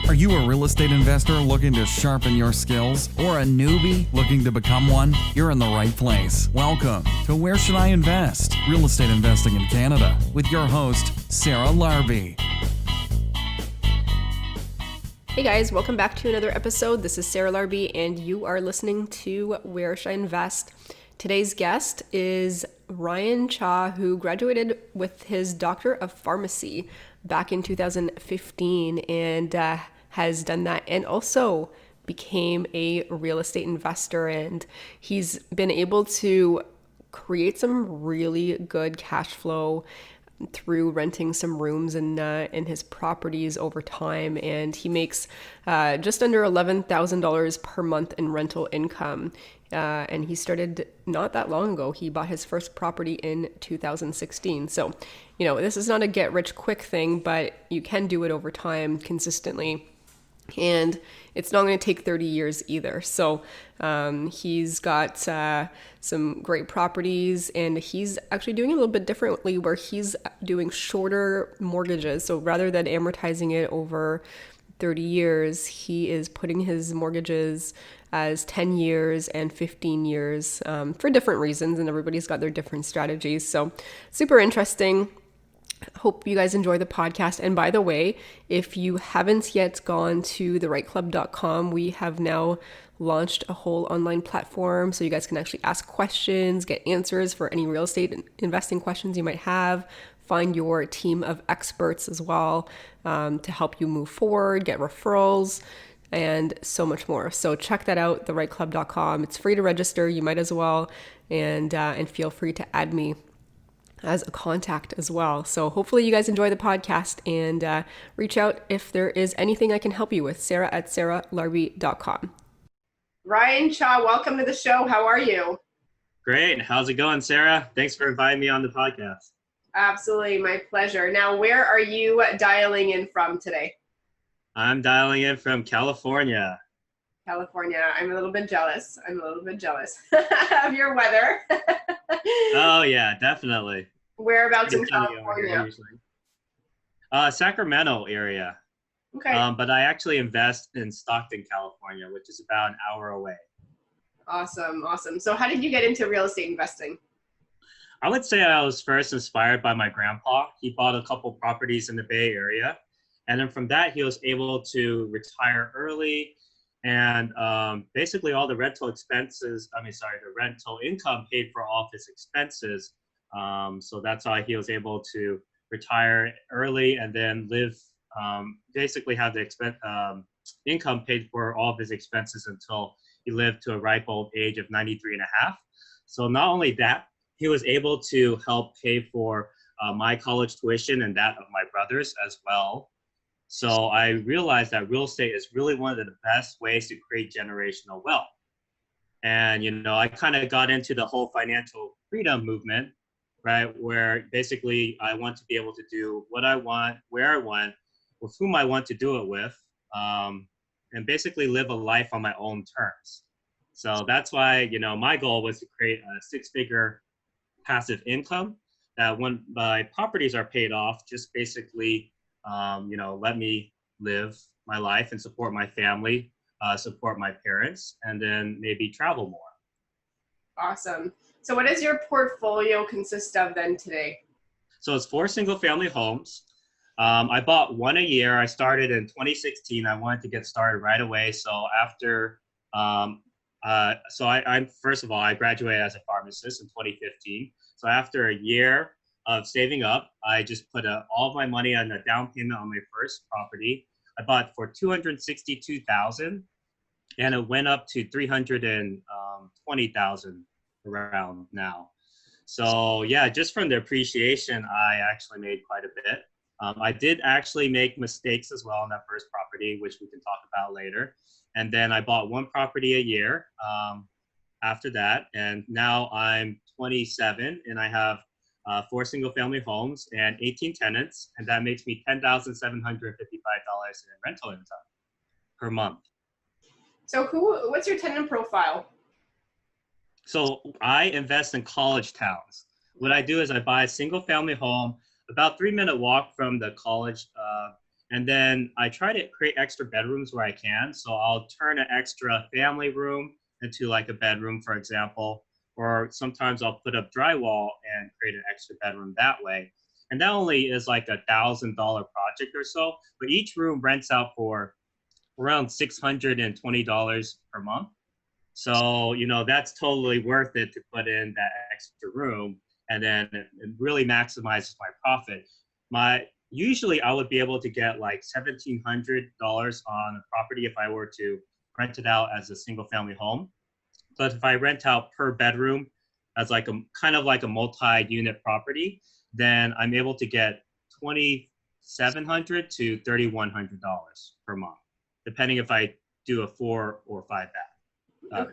Are you a real estate investor looking to sharpen your skills or a newbie looking to become one? You're in the right place. Welcome to Where Should I Invest? Real Estate Investing in Canada with your host, Sarah Larbi. Hey guys, welcome back to another episode. This is Sarah Larbi and you are listening to Where Should I Invest? Today's guest is Ryan Chaw, who graduated with his Doctor of Pharmacy back in 2015 and has done that and also became a real estate investor, and he's been able to create some really good cash flow through renting some rooms in his properties over time, and he makes just under $11,000 per month in rental income. And he started not that long ago. He bought his first property in 2016. So, this is not a get rich quick thing, but you can do it over time consistently. And it's not going to take 30 years either. So he's got some great properties, and he's actually doing it a little bit differently where he's doing shorter mortgages. So rather than amortizing it over 30 years, he is putting his mortgages as 10 years and 15 years for different reasons, and everybody's got their different strategies. So super interesting. Hope you guys enjoy the podcast. And by the way, if you haven't yet gone to therightclub.com, we have now launched a whole online platform so you guys can actually ask questions, get answers for any real estate investing questions you might have, find your team of experts as well to help you move forward, get referrals, and so much more. So check that out, therightclub.com. It's free to register. You might as well, and feel free to add me as a contact as well. So hopefully you guys enjoy the podcast, and reach out if there is anything I can help you with. Sarah at sarahlarbi.com. Ryan Chaw, welcome to the show. How are you? Great. How's it going, Sarah? Thanks for inviting me on the podcast. Absolutely. My pleasure. Now, where are you dialing in from today? I'm dialing in from California. California. I'm a little bit jealous of your weather. Oh yeah, definitely. Whereabouts in California? Sacramento area. Okay. But I actually invest in Stockton, California, which is about an hour away. Awesome. So how did you get into real estate investing? I would say I was first inspired by my grandpa. He bought a couple properties in the Bay Area. And then from that, he was able to retire early. And basically all the rental income paid for all of his expenses. So that's why he was able to retire early and then live, basically have the income paid for all of his expenses until he lived to a ripe old age of 93 and a half. So not only that, he was able to help pay for my college tuition and that of my brothers as well. So I realized that real estate is really one of the best ways to create generational wealth. And, I kind of got into the whole financial freedom movement, right? Where basically I want to be able to do what I want, where I want, with whom I want to do it with, and basically live a life on my own terms. So that's why, my goal was to create a six-figure passive income that when my properties are paid off, just basically let me live my life and support my family, support my parents, and then maybe travel more. Awesome. So what does your portfolio consist of then today? So it's 4 single-family homes. I bought one a year. I started in 2016. I wanted to get started right away. So after, first of all, I graduated as a pharmacist in 2015. So after a year of saving up, I just put all of my money on a down payment on my first property. I bought for $262,000, and it went up to $320,000 around now. So yeah, just from the appreciation, I actually made quite a bit. I did actually make mistakes as well on that first property, which we can talk about later. And then I bought one property a year after that, and now I'm 27, and I have 4 single-family homes and 18 tenants, and that makes me $10,755 in rental income per month. So what's your tenant profile? So I invest in college towns. What I do is I buy a single-family home, about 3-minute walk from the college And then I try to create extra bedrooms where I can. So I'll turn an extra family room into like a bedroom, for example, or sometimes I'll put up drywall and create an extra bedroom that way. And that only is like $1,000 project or so, but each room rents out for around $620 per month. So, that's totally worth it to put in that extra room, and then it really maximizes my profit. Usually I would be able to get like $1,700 on a property if I were to rent it out as a single family home. But if I rent out per bedroom as like a kind of like a multi-unit property, then I'm able to get $2,700 to $3,100 per month, depending if I do a 4 or 5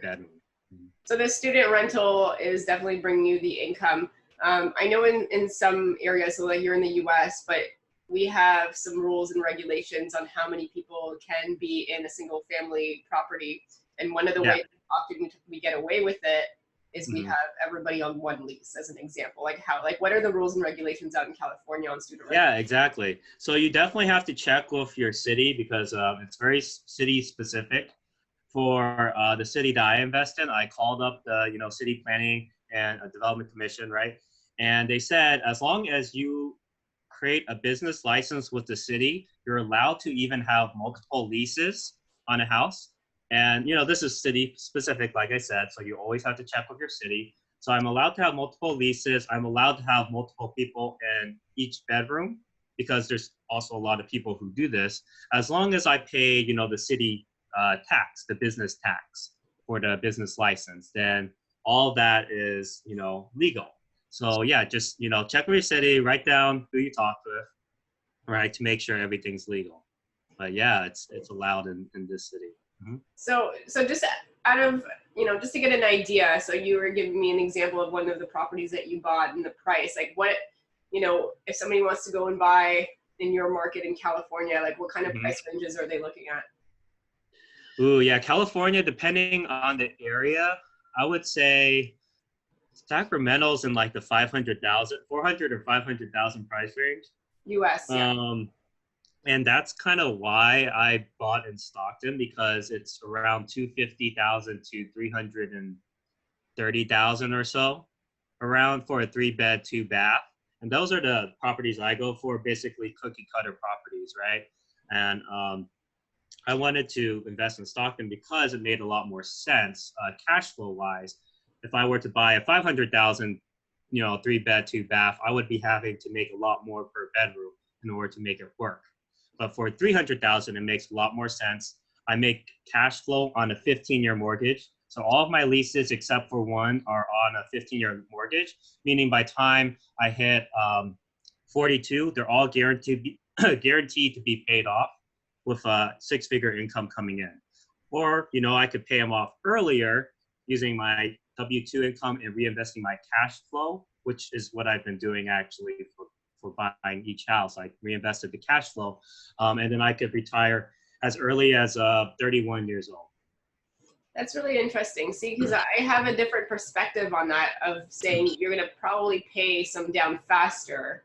bedroom. So the student rental is definitely bringing you the income. I know in some areas, so like you're in the US, but we have some rules and regulations on how many people can be in a single family property. And one of the ways often we get away with it is we have everybody on one lease, as an example. What are the rules and regulations out in California on student rental? Yeah, exactly. So you definitely have to check with your city because it's very city specific. For the city that I invest in, I called up the city planning and development commission, right? And they said as long as you create a business license with the city, you're allowed to even have multiple leases on a house. And this is city specific, like I said, so you always have to check with your city. So I'm allowed to have multiple leases. I'm allowed to have multiple people in each bedroom because there's also a lot of people who do this. As long as I pay, the city tax, the business tax for the business license, then all that is, legal. So yeah, just, check with your city, write down who you talk with, right, to make sure everything's legal. But yeah, it's allowed in this city. Mm-hmm. So just out of, just to get an idea, so you were giving me an example of one of the properties that you bought and the price, like what, if somebody wants to go and buy in your market in California, like what kind of price ranges are they looking at? Ooh, yeah, California, depending on the area, I would say Sacramento's in like the 500,000, 400 or 500,000 price range. US, yeah. And that's kind of why I bought in Stockton, because it's around 250,000 to 330,000 or so, around for a 3-bed, 2-bath. And those are the properties I go for, basically cookie cutter properties, right? And I wanted to invest in Stockton because it made a lot more sense cash flow wise. If I were to buy a 500,000, 3-bed, 2-bath, I would be having to make a lot more per bedroom in order to make it work. But for 300,000, it makes a lot more sense. I make cash flow on a 15-year mortgage. So all of my leases, except for one, are on a 15-year mortgage, meaning by time I hit 42, they're all guaranteed to be paid off with a 6-figure income coming in. Or, I could pay them off earlier using my W-2 income and reinvesting my cash flow, which is what I've been doing actually for buying each house. I reinvested the cash flow, and then I could retire as early as 31 years old. That's really interesting. See, because I have a different perspective on that, of saying you're going to probably pay some down faster,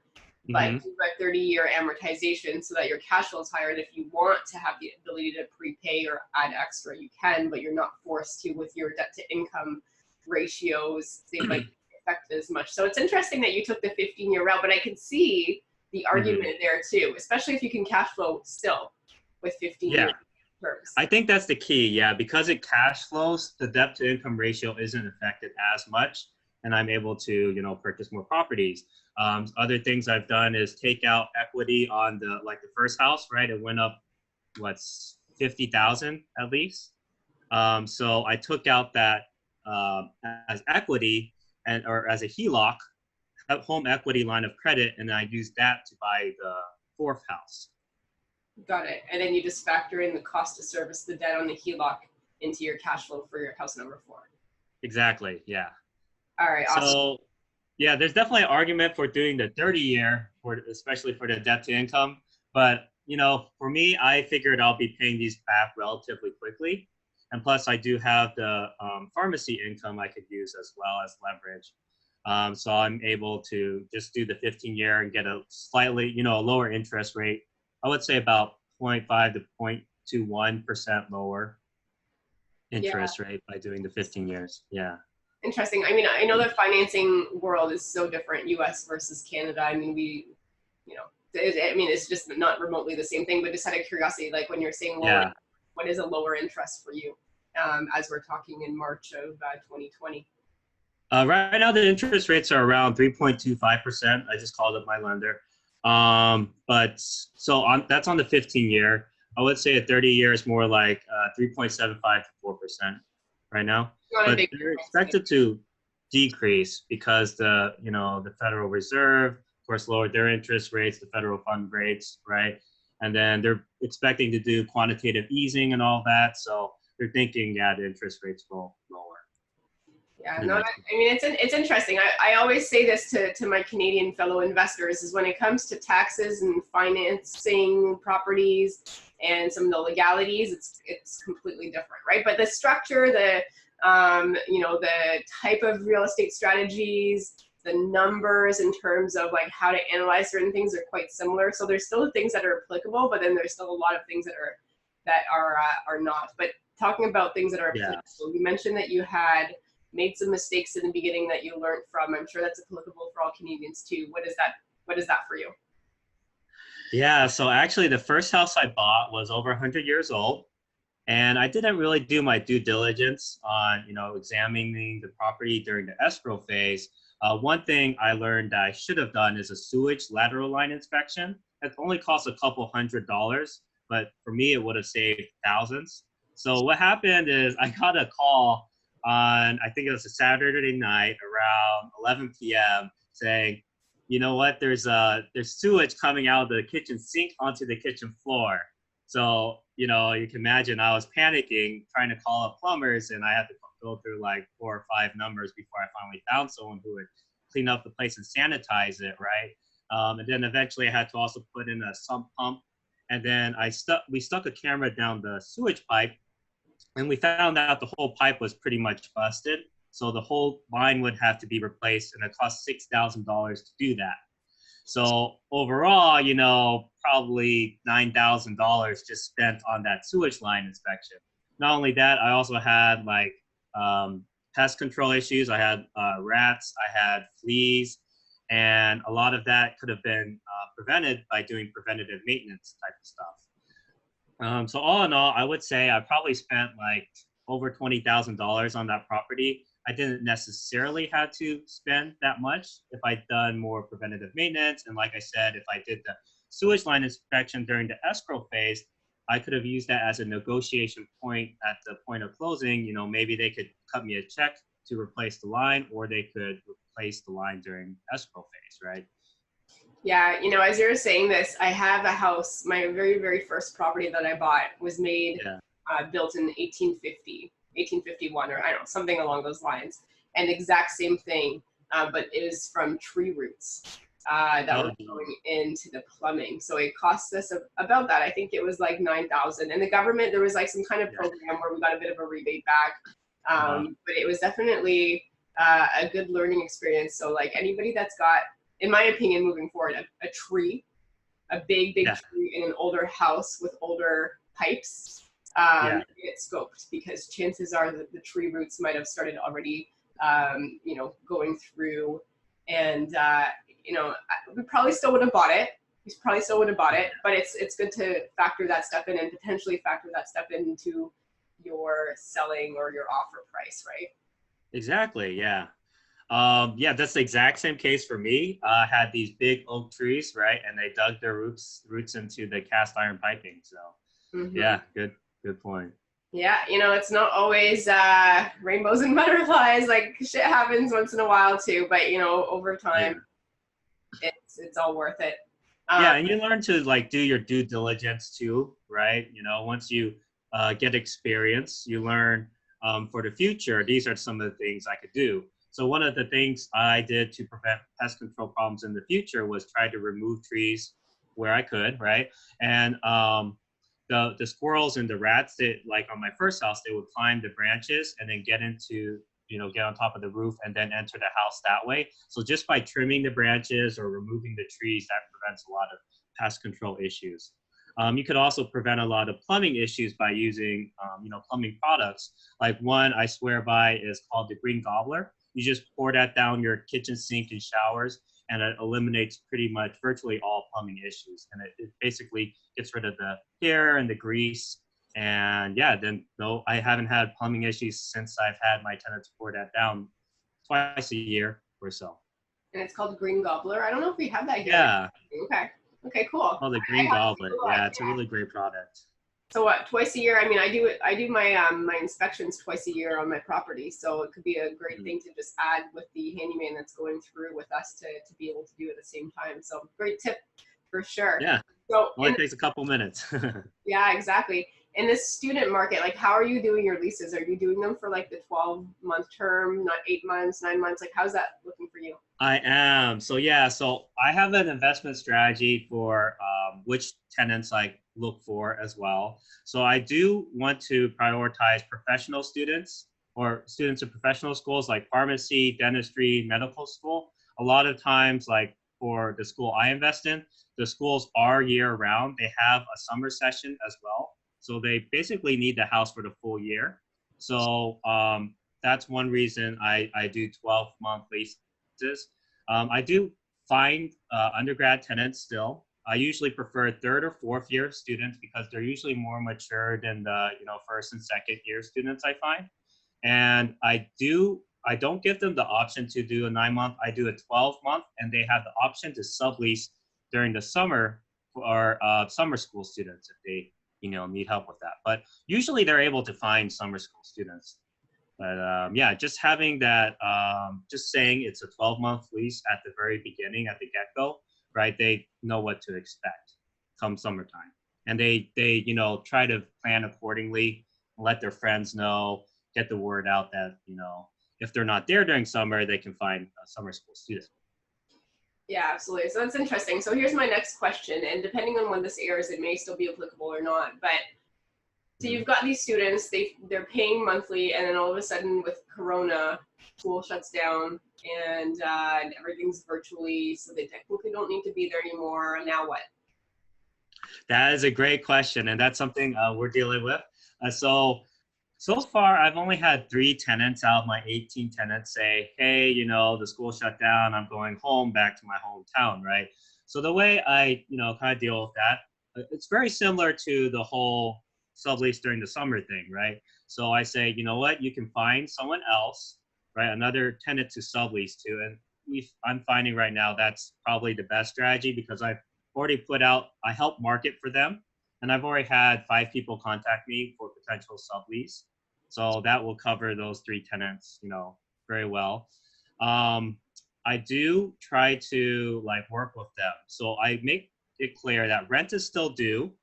but do a 30-year amortization so that your cash flow is higher. And if you want to have the ability to prepay or add extra, you can, but you're not forced to with your debt to income ratios. They might affect as much. So it's interesting that you took the 15-year route, but I can see the argument there too, especially if you can cash flow still with 15-year terms. I think that's the key. Yeah, because it cash flows, the debt to income ratio isn't affected as much, and I'm able to, purchase more properties. Other things I've done is take out equity on the first house, right? It went up, 50,000 at least. So I took out that as equity or as a HELOC, home equity line of credit, and I used that to buy the 4th house. Got it. And then you just factor in the cost to service the debt on the HELOC into your cash flow for your house number 4. Exactly. Yeah. All right. Awesome. So, yeah, there's definitely an argument for doing the 30-year, especially for the debt to income. But, for me, I figured I'll be paying these back relatively quickly. And plus, I do have the pharmacy income I could use as well as leverage. So I'm able to just do the 15-year and get a slightly, a lower interest rate I would say about 0.5 to 0.21% lower Yeah, interest rate by doing the 15 years. Yeah. interesting. I mean, I know the financing world is so different, U.S. versus Canada. I mean, you know, I mean, it's just not remotely the same thing. But just out of curiosity, like when you're saying lower, Yeah. what is a lower interest for you? As we're talking in March of 2020. Right now, the interest rates are around 3.25%. I just called up my lender. But so that's on the 15-year. I would say a 30-year is more like 3.75 to 4% right now. Not a But big they're difference. expected to decrease because the Federal Reserve, of course, lowered their interest rates, the federal fund rates, right? And then they're expecting to do quantitative easing and all that. So they're thinking, yeah, the interest rates will lower. Yeah, The no, next I mean, it's interesting. I always say this to my Canadian fellow investors is when it comes to taxes and financing properties and some of the legalities, it's completely different, right? But the structure, the type of real estate strategies, the numbers in terms of like how to analyze certain things are quite similar. So there's still things that are applicable, but then there's still a lot of things that are not. But talking about things that are Yeah. applicable, you mentioned that you had made some mistakes in the beginning that you learned from. I'm sure that's applicable for all Canadians too. What is that for you? Yeah, so actually the first house I bought was over 100 years old, and I didn't really do my due diligence on, examining the property during the escrow phase. One thing I learned that I should have done is a sewage lateral line inspection. It only costs a couple $100s, but for me it would have saved thousands. So what happened is I got a call on, I think it was a Saturday night around 11 p.m. saying, you know what, there's sewage coming out of the kitchen sink onto the kitchen floor. So, you can imagine I was panicking, trying to call up plumbers, and I had to go through like 4 or 5 numbers before I finally found someone who would clean up the place and sanitize it, right? And then eventually I had to also put in a sump pump. And then we stuck a camera down the sewage pipe, and we found out the whole pipe was pretty much busted. So the whole line would have to be replaced, and it cost $6,000 to do that. So overall, probably $9,000 just spent on that sewage line inspection. Not only that, I also had like pest control issues. I had rats, I had fleas, and a lot of that could have been prevented by doing preventative maintenance type of stuff. So all in all, I would say I probably spent like over $20,000 on that property. I didn't necessarily have to spend that much if I'd done more preventative maintenance. And like I said, if I did the sewage line inspection during the escrow phase, I could have used that as a negotiation point at the point of closing. Maybe they could cut me a check to replace the line, or they could replace the line during escrow phase, right? Yeah, as you were saying this, I have a house. My very, very first property that I bought was built in 1851, or I don't know, something along those lines. And exact same thing, but it is from tree roots that were going into the plumbing. So it cost us about that. I think it was like $9,000. And the government, there was like some kind of program where we got a bit of a rebate back. But it was definitely a good learning experience. So like anybody that's got, in my opinion, moving forward, a tree, a big tree in an older house with older pipes, get scoped, because chances are that the tree roots might have started already, going through, and we probably still would have bought it. We probably still would have bought it, but it's good to factor that stuff in and potentially factor that stuff into your selling or your offer price, right? Exactly. Yeah. That's the exact same case for me. I had these big oak trees, right, and they dug their roots into the cast iron piping. So, yeah, good point. Yeah, it's not always rainbows and butterflies. Like shit happens once in a while too, but over time, it's all worth it. And you learn to like do your due diligence too, right? Once you get experience, you learn for the future. These are some of the things I could do. So one of the things I did to prevent pest control problems in the future was try to remove trees where I could, right? And the squirrels and the rats, like on my first house, they would climb the branches and then get on top of the roof and then enter the house that way. So just by trimming the branches or removing the trees, that prevents a lot of pest control issues. You could also prevent a lot of plumbing issues by using, plumbing products. Like one I swear by is called the Green Gobbler. You just pour that down your kitchen sink and showers, and it eliminates pretty much virtually all plumbing issues. And it basically gets rid of the hair and the grease. And yeah, then no, I haven't had plumbing issues since I've had my tenants pour that down twice a year or so. And it's called Green Gobbler. I don't know if we have that here. Yeah. Okay. Okay, cool. Oh, the Green Gobbler. Yeah, it's a really great product. So what, twice a year? I mean, I do my my inspections twice a year on my property, so it could be a great thing to just add with the handyman that's going through with us to be able to do at the same time. So great tip for sure. Yeah. So Only takes a couple minutes. yeah, exactly. In this student market, like how are you doing your leases? Are you doing them for like the 12-month term, not 8 months, 9 months? Like how's that looking for you? I am. So yeah, so I have an investment strategy for which tenants I look for as well. So I do want to prioritize professional students or students in professional schools like pharmacy, dentistry, medical school. A lot of times, like for the school I invest in, the schools are year round. They have a summer session as well. So they basically need the house for the full year. So that's one reason I do 12-month leases. I do find undergrad tenants still. I usually prefer third or fourth year students because they're usually more mature than the first and second year students I find. And I don't give them the option to do a 9-month. I do a 12-month, and they have the option to sublease during the summer for summer school students if they need help with that. But usually they're able to find summer school students. But yeah, just having that, just saying it's a 12-month lease at the very beginning, at the get-go, right? They know what to expect come summertime, and they try to plan accordingly, let their friends know, get the word out that if they're not there during summer, they can find a summer school student. Yeah, absolutely. So that's interesting. So here's my next question, and depending on when this airs, it may still be applicable or not. But so you've got these students, they're paying monthly, and then all of a sudden with Corona, school shuts down and everything's virtually, so they technically don't need to be there anymore. Now what? That is a great question, and that's something we're dealing with. So far, I've only had 3 tenants out of my 18 tenants say, hey, the school shut down, I'm going home back to my hometown, right? So the way I, kind of deal with that, it's very similar to the whole sublease during the summer thing, right? So I say, you know what, you can find someone else, right? Another tenant to sublease to. And I'm finding right now that's probably the best strategy because I've already put out, I help market for them. And I've already had 5 people contact me for potential sublease. So that will cover those 3 tenants, very well. I do try to work with them. So I make it clear that rent is still due,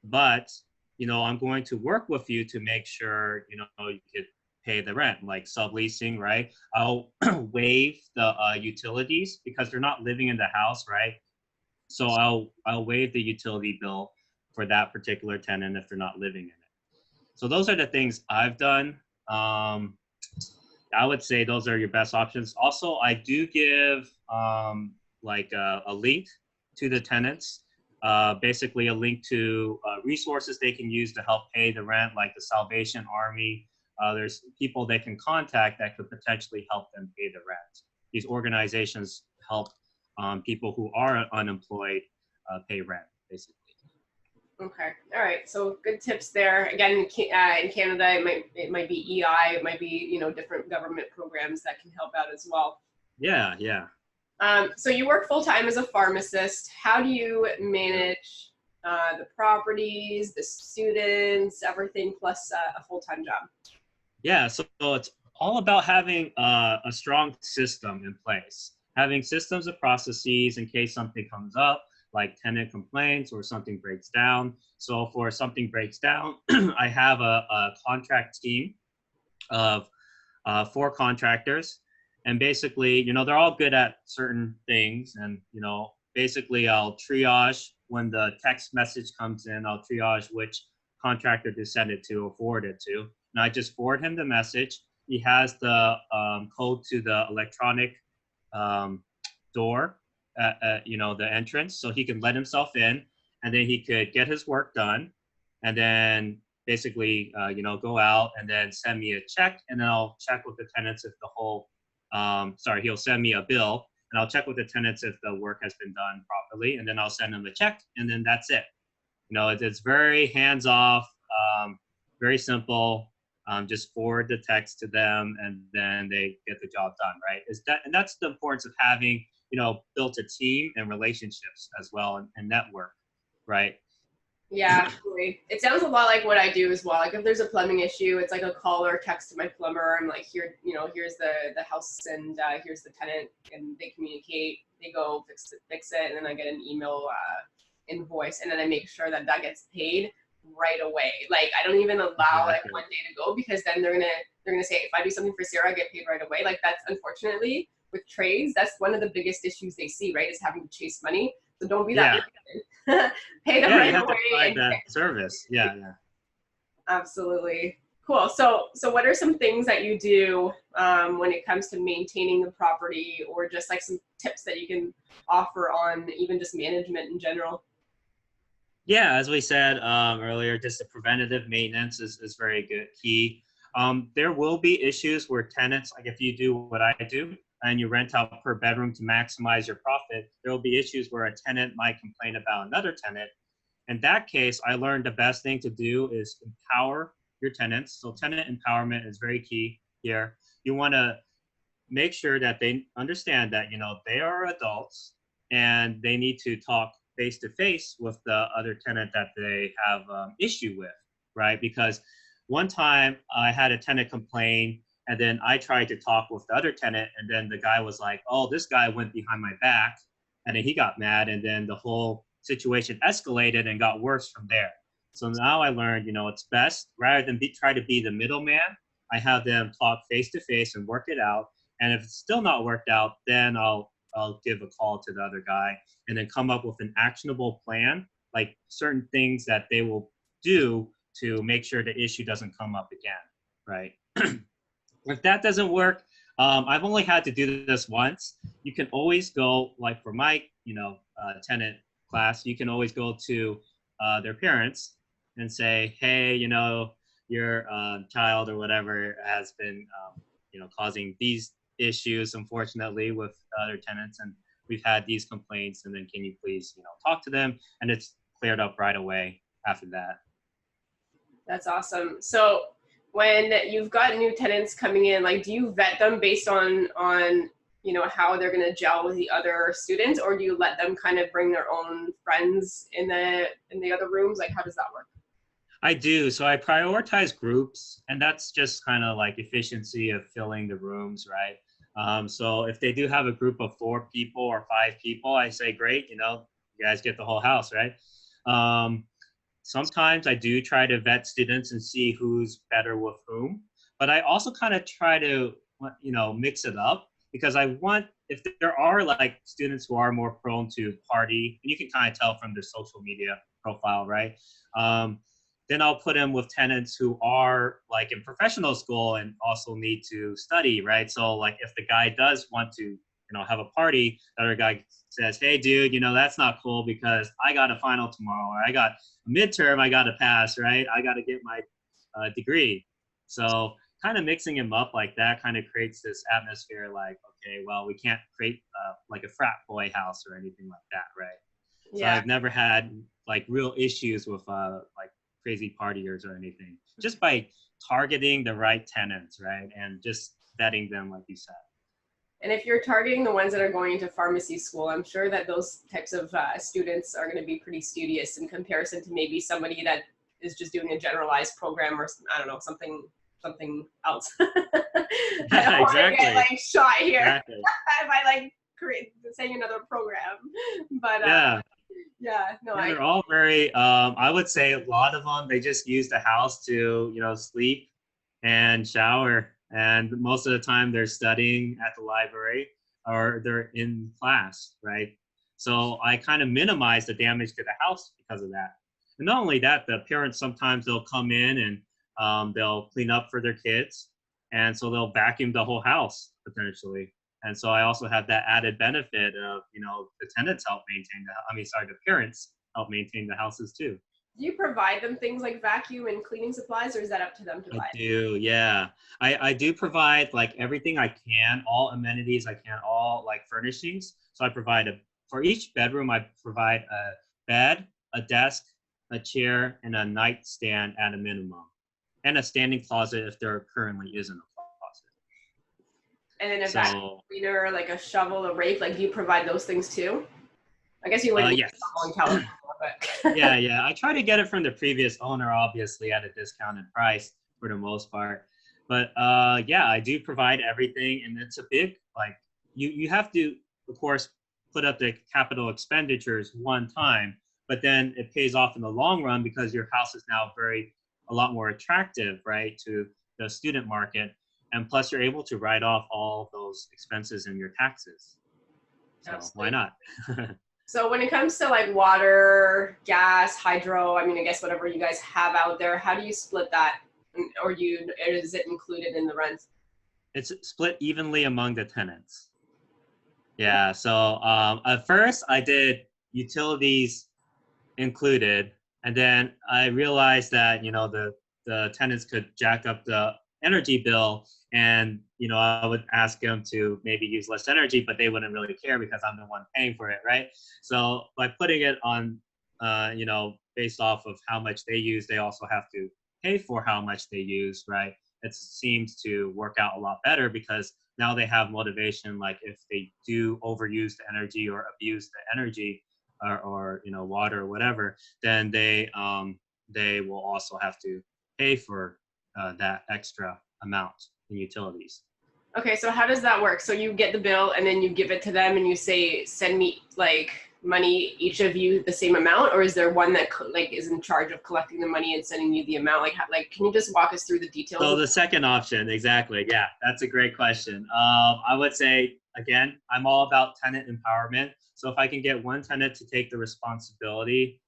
but I'm going to work with you to make sure, you could pay the rent, like subleasing, right? I'll waive the utilities because they're not living in the house, right? So I'll waive the utility bill for that particular tenant if they're not living in it. So those are the things I've done. I would say those are your best options. Also, I do give a link to the tenants. Basically a link to resources they can use to help pay the rent, like the Salvation Army. There's people they can contact that could potentially help them pay the rent. These organizations help people who are unemployed pay rent, basically. Okay. All right. So good tips there. Again, in Canada, it might be EI, it might be different government programs that can help out as well. Yeah. So you work full time as a pharmacist. How do you manage the properties, the students, everything plus a full time job? Yeah. So it's all about having a strong system in place, having systems of processes in case something comes up, like tenant complaints or something breaks down. So for something breaks down, I have a contract team of 4 contractors. And basically, they're all good at certain things. And, basically I'll triage when the text message comes in, I'll triage which contractor to send it to or forward it to. And I just forward him the message. He has the code to the electronic door at the entrance, so he can let himself in. and then he could get his work done, and then basically, go out and then send me a check, and then I'll check with the tenants if the whole, he'll send me a bill, and I'll check with the tenants if the work has been done properly, and then I'll send them a check, and then that's it. It's very hands off, very simple. Just forward the text to them, and then they get the job done, right? And that's the importance of having, built a team and relationships as well, and network, right? Yeah, absolutely. It sounds a lot like what I do as well. Like if there's a plumbing issue, it's like a call or text to my plumber. I'm like, here's the house, and here's the tenant, and they communicate. They go fix it, and then I get an email invoice, and then I make sure that gets paid right away. Like I don't even allow like one day to go, because then they're gonna say, if I do something for Sarah, I get paid right away. Like that's, unfortunately, with trades, that's one of the biggest issues they see, right? Is having to chase money. So don't be that person. Pay them right away. And that service. Yeah. Absolutely. Cool. So what are some things that you do when it comes to maintaining the property, or just like some tips that you can offer on even just management in general? Yeah, as we said earlier, just the preventative maintenance is very good, key. There will be issues where tenants, like if you do what I do and you rent out per bedroom to maximize your profit, there will be issues where a tenant might complain about another tenant. In that case, I learned the best thing to do is empower your tenants. So tenant empowerment is very key here. You want to make sure that they understand that, they are adults and they need to talk face to face with the other tenant that they have issue with, right? Because one time I had a tenant complain, and then I tried to talk with the other tenant, and then the guy was like, oh, this guy went behind my back, and then he got mad, and then the whole situation escalated and got worse from there. So now I learned, it's best, rather than try to be the middleman, I have them talk face to face and work it out. And if it's still not worked out, then I'll give a call to the other guy, and then come up with an actionable plan, like certain things that they will do to make sure the issue doesn't come up again, right? If that doesn't work, I've only had to do this once. You can always go, like for my, tenant class, you can always go to their parents and say, hey, your child or whatever has been, causing these issues, unfortunately, with other tenants, and we've had these complaints, and then can you please, talk to them? And it's cleared up right away after that. That's awesome. So when you've got new tenants coming in, like, do you vet them based on how they're going to gel with the other students, or do you let them kind of bring their own friends in the other rooms? Like, how does that work? I do. So I prioritize groups, and that's just kind of like efficiency of filling the rooms, right? So if they do have a group of 4 people or 5 people, I say, great, you guys get the whole house, right? Sometimes I do try to vet students and see who's better with whom, but I also kind of try to, mix it up, because I want, if there are like students who are more prone to party, and you can kind of tell from their social media profile, right? Then I'll put them with tenants who are like in professional school and also need to study, right? So like if the guy does want to, have a party, the other guy says, hey dude, that's not cool because I got a final tomorrow, or I got a midterm, I got to pass, right? I got to get my degree. So kind of mixing them up like that kind of creates this atmosphere like, okay, well, we can't create like a frat boy house or anything like that, right? Yeah. So I've never had like real issues with like crazy partiers or anything, just by targeting the right tenants, right? And just vetting them, like you said. And if you're targeting the ones that are going into pharmacy school, I'm sure that those types of students are going to be pretty studious in comparison to maybe somebody that is just doing a generalized program, or I don't know, something else. Yeah, exactly. Get like shot here. Exactly. If I like saying another program, but they're all very. I would say a lot of them, they just use the house to sleep and shower, and most of the time they're studying at the library or they're in class, right? So I kind of minimize the damage to the house because of that. And not only that, the parents sometimes they'll come in and they'll clean up for their kids, and so they'll vacuum the whole house potentially. And so I also have that added benefit of, the tenants help maintain the parents help maintain the houses too. Do you provide them things like vacuum and cleaning supplies, or is that up to them to I buy? do, yeah. I do provide like everything I can, all amenities I can, all like furnishings. So I provide for each bedroom, I provide a bed, a desk, a chair, and a nightstand at a minimum, and a standing closet if there currently isn't a closet. And then a vacuum cleaner, like a shovel, a rake, like do you provide those things too? I guess you wouldn't need a yes. shovel in California, but yeah. I try to get it from the previous owner, obviously at a discounted price for the most part. But yeah, I do provide everything, and it's a big like you have to, of course, put up the capital expenditures one time, but then it pays off in the long run because your house is now a lot more attractive, right, to the student market, and plus you're able to write off all of those expenses in your taxes. So absolutely. why not? So when it comes to like water, gas, hydro, I mean, I guess whatever you guys have out there, how do you split that? Or is it included in the rent? It's split evenly among the tenants. Yeah, so at first I did utilities included, and then I realized that, the tenants could jack up the energy bill, and, I would ask them to maybe use less energy, but they wouldn't really care because I'm the one paying for it, right? So by putting it on, based off of how much they use, they also have to pay for how much they use, right? It seems to work out a lot better because now they have motivation. Like if they do overuse the energy or abuse the energy, or water or whatever, then they will also have to pay for that extra amount in utilities. Okay, so how does that work? So you get the bill and then you give it to them and you say, send me like money, each of you the same amount, or is there one that like is in charge of collecting the money and sending you the amount? Like can you just walk us through the details? So the second option, exactly. Yeah, that's a great question. I would say, again, I'm all about tenant empowerment. So if I can get one tenant to take the responsibility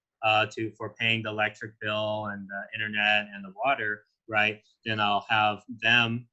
for paying the electric bill and the internet and the water, right, then I'll have them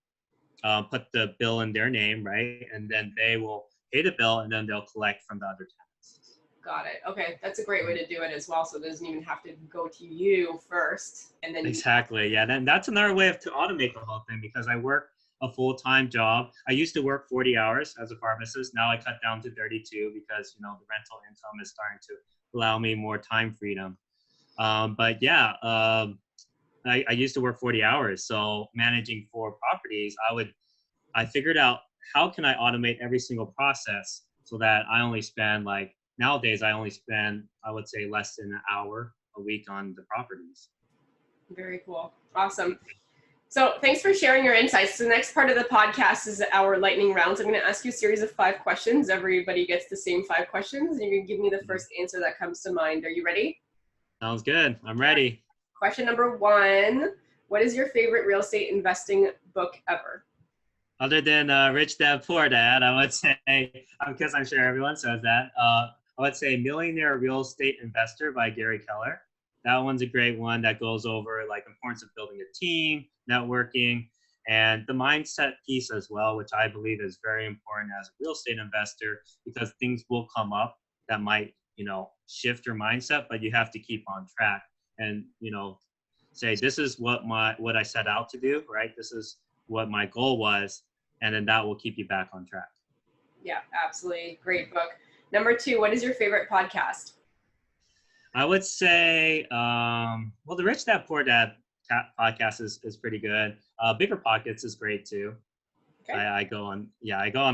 put the bill in their name, right, and then they will pay the bill, and then they'll collect from the other tenants. Got it. Okay, that's a great way to do it as well. So it doesn't even have to go to you first, and then exactly. Yeah, then that's another way to automate the whole thing because I work a full-time job. I used to work 40 hours as a pharmacist. Now I cut down to 32 because the rental income is starting to allow me more time freedom. But yeah, I used to work 40 hours. So managing 4 properties, I figured out how can I automate every single process so that I only spend nowadays I only spend, I would say, less than an hour a week on the properties. Very cool. Awesome. So thanks for sharing your insights. The next part of the podcast is our lightning rounds. I'm going to ask you a series of 5 questions. Everybody gets the same 5 questions. And you're going to give me the first answer that comes to mind. Are you ready? Sounds good. I'm ready. Question number 1. What is your favorite real estate investing book ever? Other than Rich Dad Poor Dad, I would say, because I'm sure everyone says that, I would say Millionaire Real Estate Investor by Gary Keller. That one's a great one that goes over importance of building a team, networking, and the mindset piece as well, which I believe is very important as a real estate investor because things will come up that might, shift your mindset, but you have to keep on track and, say, this is what I set out to do, right? This is what my goal was, and then that will keep you back on track. Yeah, absolutely. Great book. Number 2, what is your favorite podcast? I would say, the Rich Dad Poor Dad podcast is pretty good. Bigger Pockets is great too. Okay. I go on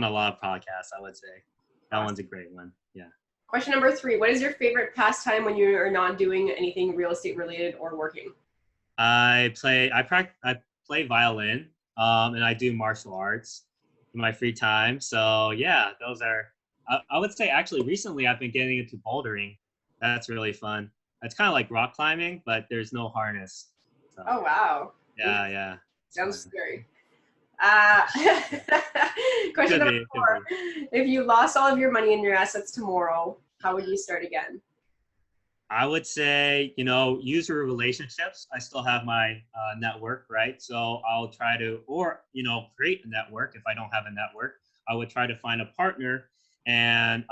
a lot of podcasts. I would say that one's a great one. Yeah. Question number 3, what is your favorite pastime when you are not doing anything real estate related or working? I play violin, and I do martial arts in my free time. So yeah, those are. I would say actually recently I've been getting into bouldering. That's really fun. It's kind of like rock climbing, but there's no harness. So, oh, wow. Yeah. Sounds scary. Question number 4. If you lost all of your money and your assets tomorrow, how would you start again? I would say, use your relationships. I still have my network, right? So I'll try to, or, create a network. If I don't have a network, I would try to find a partner And,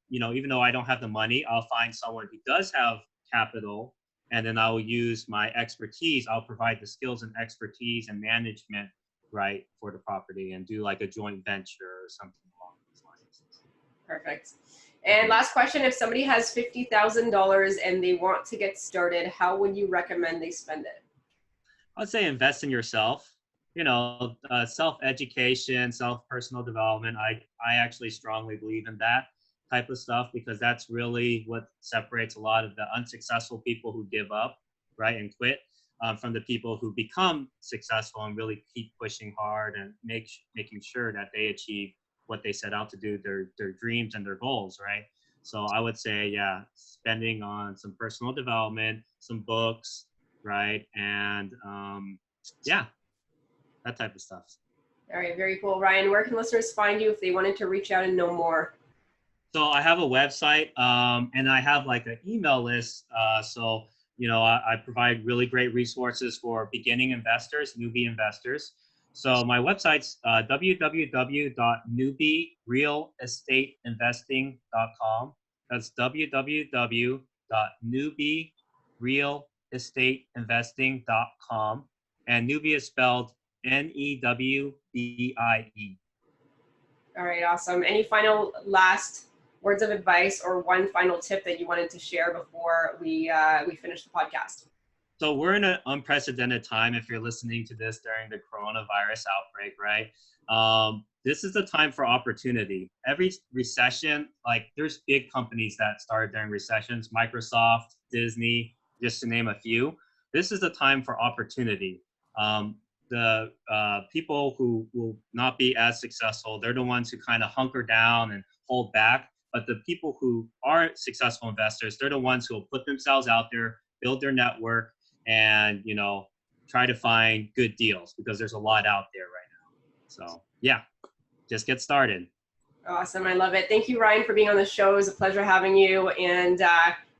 even though I don't have the money, I'll find someone who does have capital, and then I will use my expertise. I'll provide the skills and expertise and management, right, for the property, and do like a joint venture or something along those lines. Perfect. And last question, if somebody has $50,000 and they want to get started, how would you recommend they spend it? I'd say invest in yourself. Self-education, self-personal development. I actually strongly believe in that type of stuff, because that's really what separates a lot of the unsuccessful people who give up, right, and quit, from the people who become successful and really keep pushing hard and making sure that they achieve what they set out to do, their dreams and their goals, right? So I would say, yeah, spending on some personal development, some books, right, and that type of stuff. All right, very cool. Ryan, where can listeners find you if they wanted to reach out and know more? So I have a website, and I have like an email list. I provide really great resources for beginning investors, newbie investors. So my website's www.newbierealestateinvesting.com. That's www.newbierealestateinvesting.com. And newbie is spelled NEWBIE. All right, awesome. Any final last words of advice or one final tip that you wanted to share before we finish the podcast? So we're in an unprecedented time if you're listening to this during the coronavirus outbreak, right? This is the time for opportunity. Every recession, like there's big companies that started during recessions, Microsoft, Disney, just to name a few. This is the time for opportunity. The people who will not be as successful, they're the ones who kind of hunker down and hold back. But the people who are successful investors, they're the ones who will put themselves out there, build their network, and try to find good deals, because there's a lot out there right now. So yeah, just get started. Awesome. I love it. Thank you, Ryan, for being on the show. It was a pleasure having you. And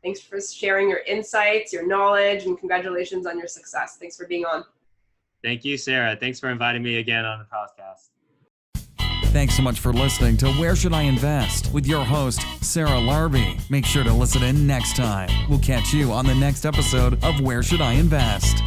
thanks for sharing your insights, your knowledge, and congratulations on your success. Thanks for being on. Thank you, Sarah. Thanks for inviting me again on the podcast. Thanks so much for listening to Where Should I Invest with your host, Sarah Larbi. Make sure to listen in next time. We'll catch you on the next episode of Where Should I Invest?